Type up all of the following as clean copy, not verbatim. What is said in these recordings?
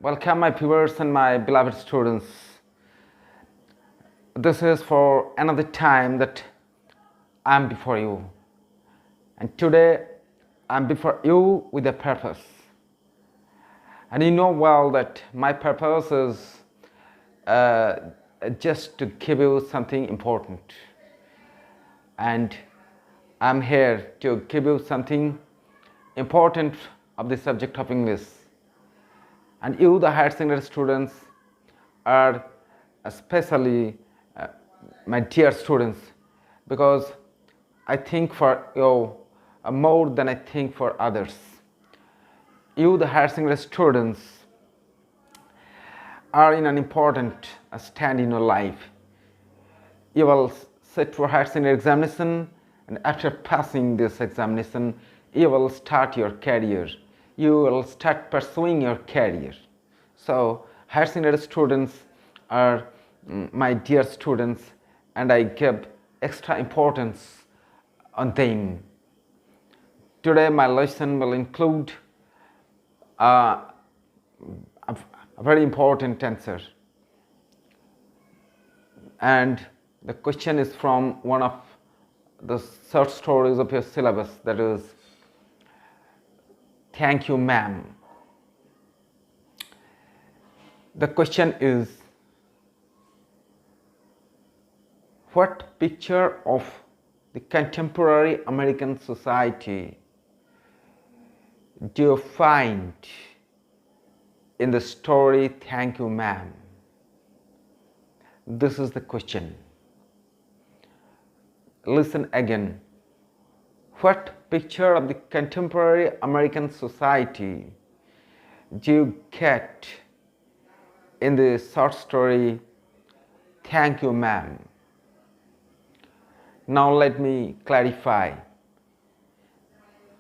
Welcome, my viewers and my beloved students. This is for another time that I'm before you. And today I'm before you with a purpose. And you know well that my purpose is uh, just to give you something important. And I'm here to give you something important of the subject of English. And you, the higher secondary students, are especially my dear students, because I think for you more than I think for others. You, the higher secondary students, are in an important stand in your life. You will sit for higher secondary examination, and after passing this examination, you will start your career. You will start pursuing your career. So, higher secondary students are my dear students, and I give extra importance on them. Today, my lesson will include a very important answer. And the question is from one of the short stories of your syllabus, that is, "Thank you, ma'am." The question is, what picture of the contemporary American society do you find in the story "Thank you, ma'am"? This is the question. Listen again. What picture of the contemporary American society do you get in the short story "Thank you, ma'am"? Now let me clarify.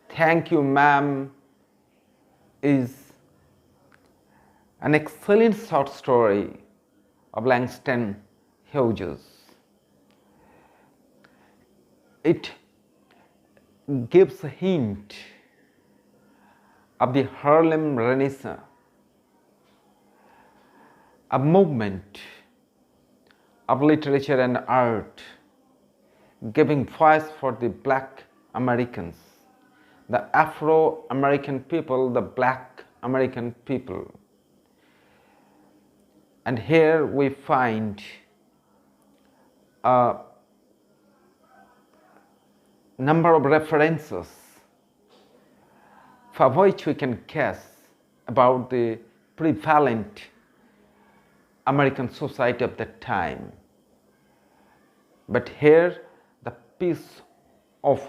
"Thank you, ma'am" is an excellent short story of Langston Hughes. It gives a hint of the Harlem Renaissance, a movement of literature and art giving voice for the Black Americans, the Afro-American people, the Black American people. And here we find a number of references for which we can guess about the prevalent American society of that time. But here, the piece of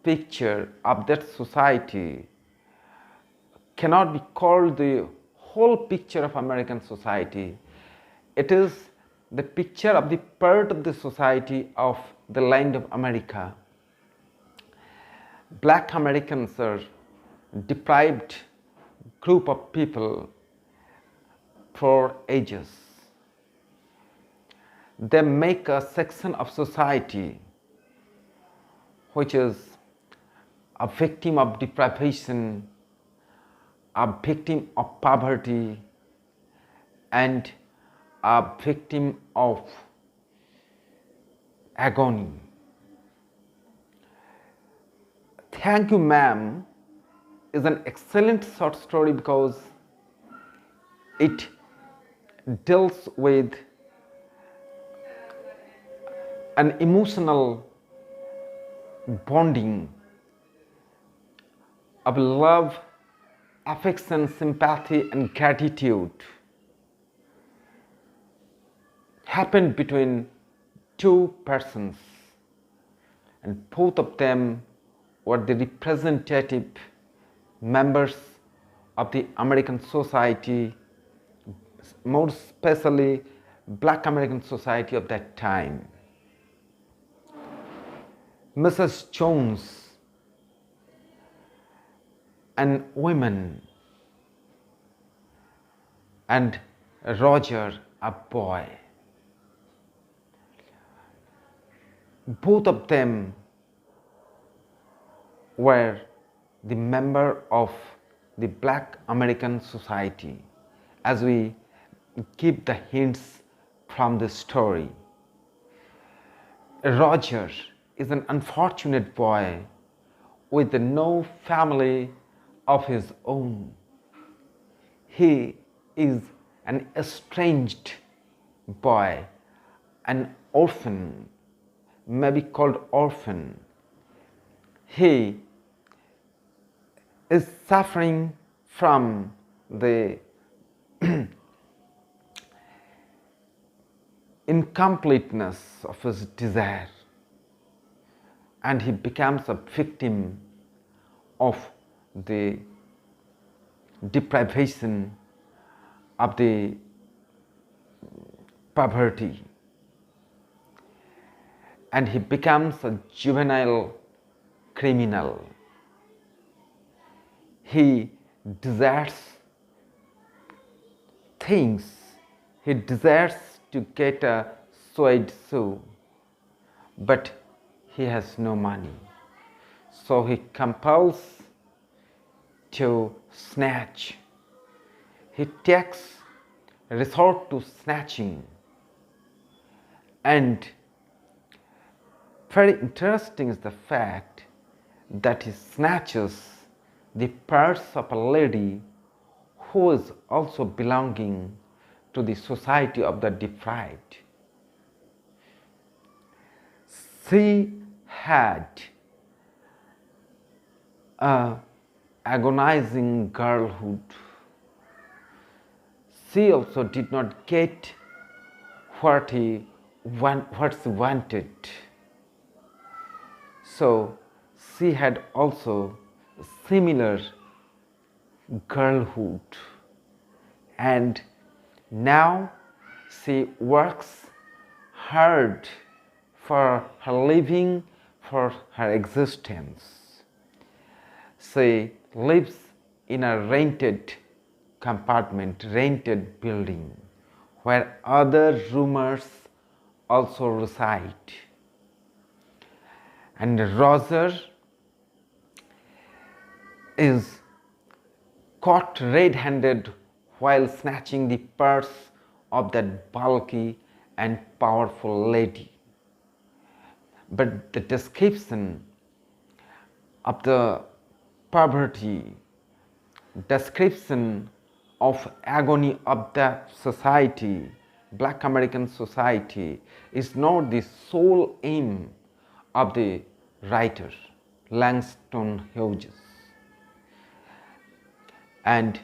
picture of that society cannot be called the whole picture of American society. It is the picture of the part of the society of the land of America. Black Americans are deprived group of people for ages. They make a section of society which is a victim of deprivation, a victim of poverty, and a victim of agony. "Thank you, ma'am" is an excellent short story because it deals with an emotional bonding of love, affection, sympathy, and gratitude happened between two persons, and both of them were the representative members of the American society, more especially Black American society of that time. Mrs. Jones, an woman, and Roger, a boy. Both of them were the member of the Black American society. as we give the hints from the story. Roger is an unfortunate boy with no family of his own. He is an estranged boy, an orphan, maybe called orphan. He is suffering from the incompleteness of his desire, and he becomes a victim of the deprivation of the poverty, and he becomes a juvenile criminal. He desires things. He desires to get a suede shoe, but he has no money. So he compels to snatch. He takes resort to snatching. And very interesting is the fact that he snatches the purse of a lady who is also belonging to the society of the deprived. She had a agonizing girlhood. She also did not get what she wanted. So she had also a similar girlhood, and now she works hard for her living, for her existence. She lives in a rented compartment, rented building, where other roomers also reside. And Roger is caught red-handed while snatching the purse of that bulky and powerful lady. But the description of the poverty, description of agony of the society, Black American society, is not the sole aim of the writer, Langston Hughes. And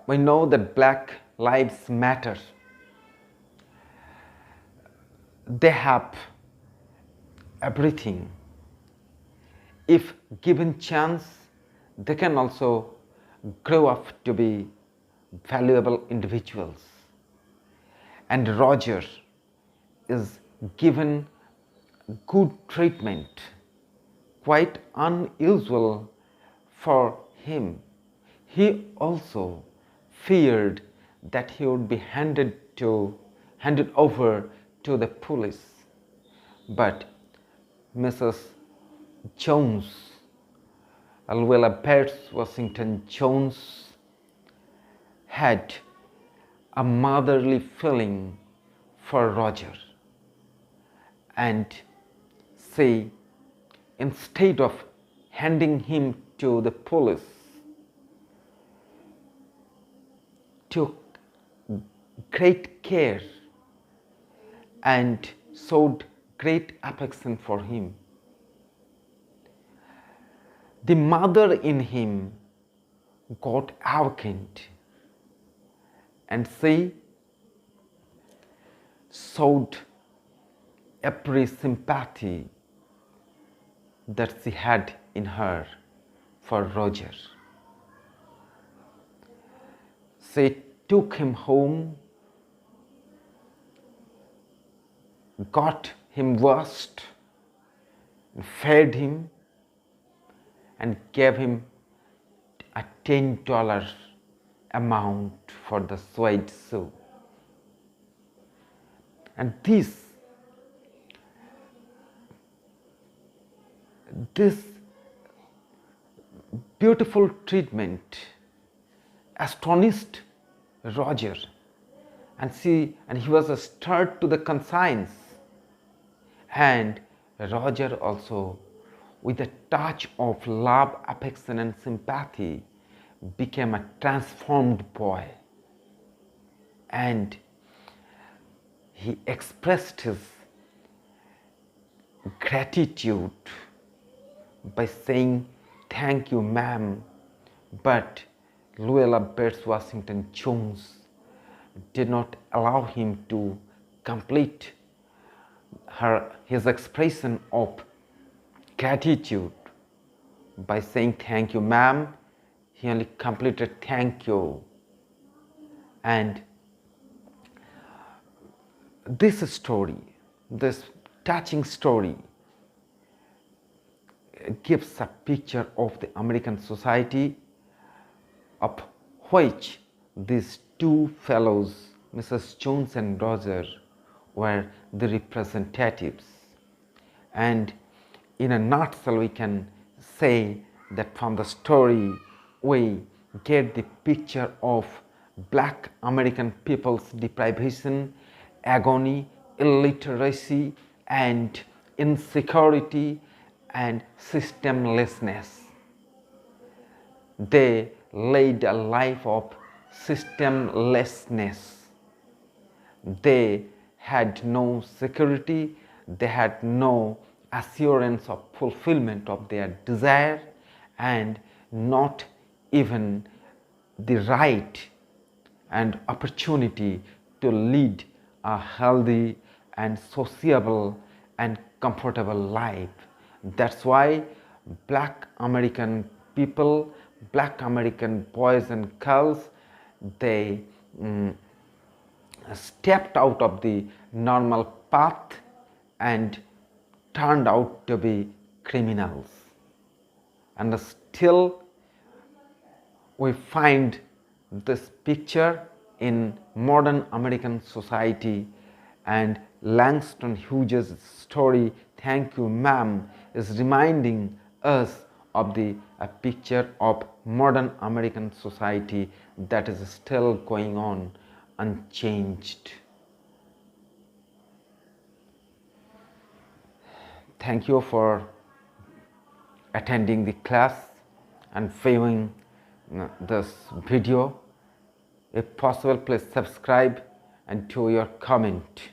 we know that Black Lives Matter. They have everything. If given chance, they can also grow up to be valuable individuals. And Roger is given good treatment, quite unusual for him. He also feared that he would be handed over to the police. But Mrs. Jones, Luella Bates Washington Jones, had a motherly feeling for Roger, and she, instead of handing him to the police, took great care and showed great affection for him. The mother in him got awakened, and she showed every sympathy that she had in her for Roger. She took him home, got him washed, fed him, and gave him a $10 amount for the suede shoe. And this beautiful treatment astonished Roger, and he was stirred to the conscience. And Roger also, with a touch of love, affection, and sympathy, became a transformed boy. And he expressed his gratitude by saying, "Thank you, ma'am." But Luella Bates Washington Jones did not allow him to complete his expression of gratitude by saying, "Thank you, ma'am." He only completed "thank you." And this story, this touching story, gives a picture of the American society, of which these two fellows, Mrs. Jones and Roger, were the representatives. And in a nutshell, we can say that from the story we get the picture of Black American people's deprivation, agony, illiteracy, and insecurity and systemlessness. They led a life of systemlessness. They had no security, they had no assurance of fulfillment of their desire, and not even the right and opportunity to lead a healthy and sociable and comfortable life. That's why Black American people, Black American boys and girls, they stepped out of the normal path and turned out to be criminals. And still we find this picture in modern American society, and Langston Hughes' story, "Thank You, Ma'am," is reminding us of a picture of modern American society that is still going on unchanged. Thank you for attending the class and viewing this video. If possible, please subscribe and do your comment.